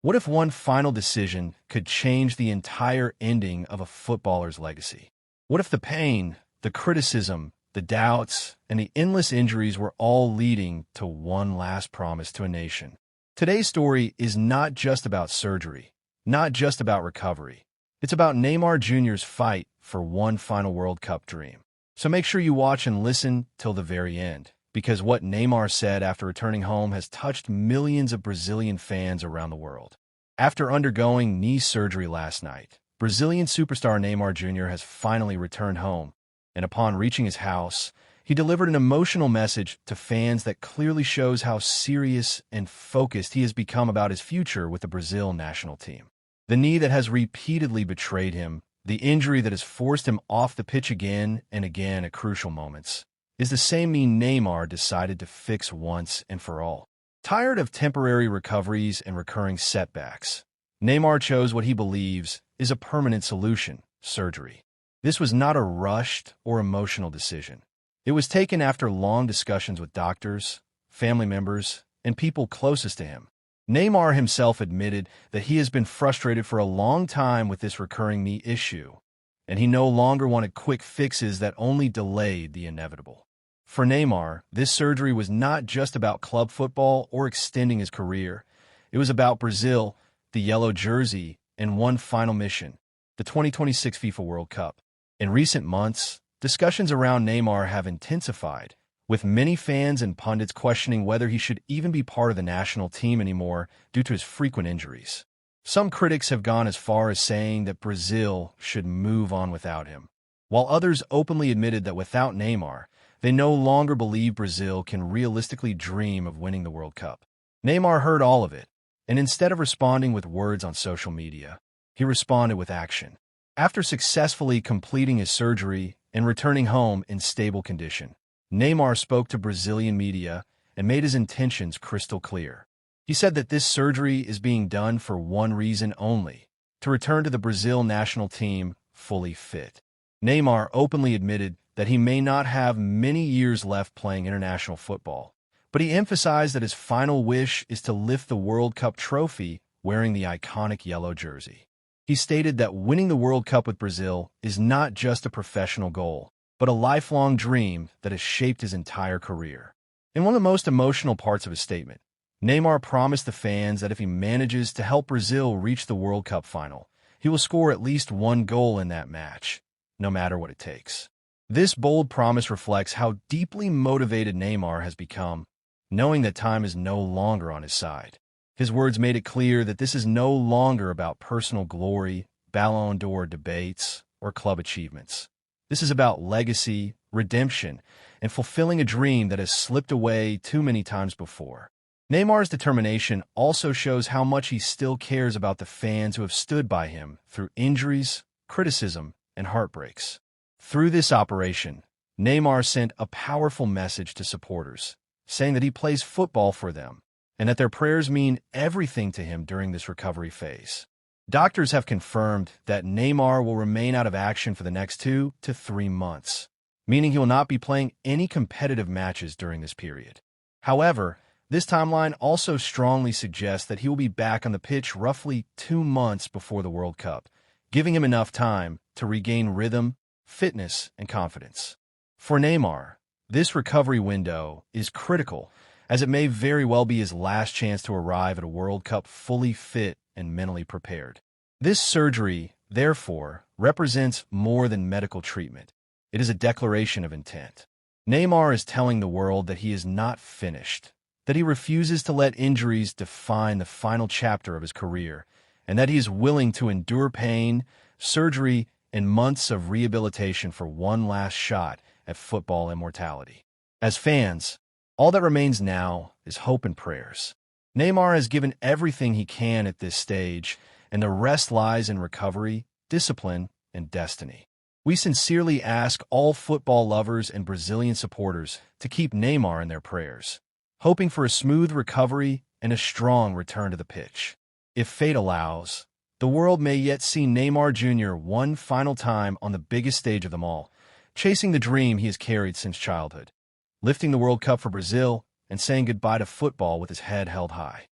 What if one final decision could change the entire ending of a footballer's legacy? What if the pain, the criticism, the doubts, and the endless injuries were all leading to one last promise to a nation? Today's story is not just about surgery, not just about recovery. It's about Neymar Jr.'s fight for one final World Cup dream. So make sure you watch and listen till the very end, because what Neymar said after returning home has touched millions of Brazilian fans around the world. After undergoing knee surgery last night, Brazilian superstar Neymar Jr. has finally returned home, and upon reaching his house, he delivered an emotional message to fans that clearly shows how serious and focused he has become about his future with the Brazil national team. The knee that has repeatedly betrayed him, the injury that has forced him off the pitch again and again at crucial moments, is the same knee Neymar decided to fix once and for all. Tired of temporary recoveries and recurring setbacks, Neymar chose what he believes is a permanent solution: surgery. This was not a rushed or emotional decision. It was taken after long discussions with doctors, family members, and people closest to him. Neymar himself admitted that he has been frustrated for a long time with this recurring knee issue, and he no longer wanted quick fixes that only delayed the inevitable. For Neymar, this surgery was not just about club football or extending his career. It was about Brazil, the yellow jersey, and one final mission: the 2026 FIFA World Cup. In recent months, discussions around Neymar have intensified, with many fans and pundits questioning whether he should even be part of the national team anymore due to his frequent injuries. Some critics have gone as far as saying that Brazil should move on without him, while others openly admitted that without Neymar, they no longer believe Brazil can realistically dream of winning the World Cup. Neymar heard all of it, and instead of responding with words on social media, he responded with action. After successfully completing his surgery and returning home in stable condition, Neymar spoke to Brazilian media and made his intentions crystal clear. He said that this surgery is being done for one reason only: to return to the Brazil national team fully fit. Neymar openly admitted that he may not have many years left playing international football, but he emphasized that his final wish is to lift the World Cup trophy wearing the iconic yellow jersey. He stated that winning the World Cup with Brazil is not just a professional goal, but a lifelong dream that has shaped his entire career. In one of the most emotional parts of his statement, Neymar promised the fans that if he manages to help Brazil reach the World Cup final, he will score at least one goal in that match, no matter what it takes. This bold promise reflects how deeply motivated Neymar has become, knowing that time is no longer on his side. His words made it clear that this is no longer about personal glory, Ballon d'Or debates, or club achievements. This is about legacy, redemption, and fulfilling a dream that has slipped away too many times before. Neymar's determination also shows how much he still cares about the fans who have stood by him through injuries, criticism, and heartbreaks. Through this operation, Neymar sent a powerful message to supporters, saying that he plays football for them and that their prayers mean everything to him during this recovery phase. Doctors have confirmed that Neymar will remain out of action for the next 2 to 3 months, meaning he will not be playing any competitive matches during this period. However, this timeline also strongly suggests that he will be back on the pitch roughly 2 months before the World Cup, giving him enough time to regain rhythm, fitness, and confidence. For Neymar, this recovery window is critical, as it may very well be his last chance to arrive at a World Cup fully fit and mentally prepared. This surgery, therefore, represents more than medical treatment. It is a declaration of intent. Neymar is telling the world that he is not finished, that he refuses to let injuries define the final chapter of his career, and that he is willing to endure pain, surgery, and months of rehabilitation for one last shot at football immortality. As fans, all that remains now is hope and prayers. Neymar has given everything he can at this stage, and the rest lies in recovery, discipline, and destiny. We sincerely ask all football lovers and Brazilian supporters to keep Neymar in their prayers, hoping for a smooth recovery and a strong return to the pitch. If fate allows, the world may yet see Neymar Jr. one final time on the biggest stage of them all, chasing the dream he has carried since childhood, lifting the World Cup for Brazil, and saying goodbye to football with his head held high.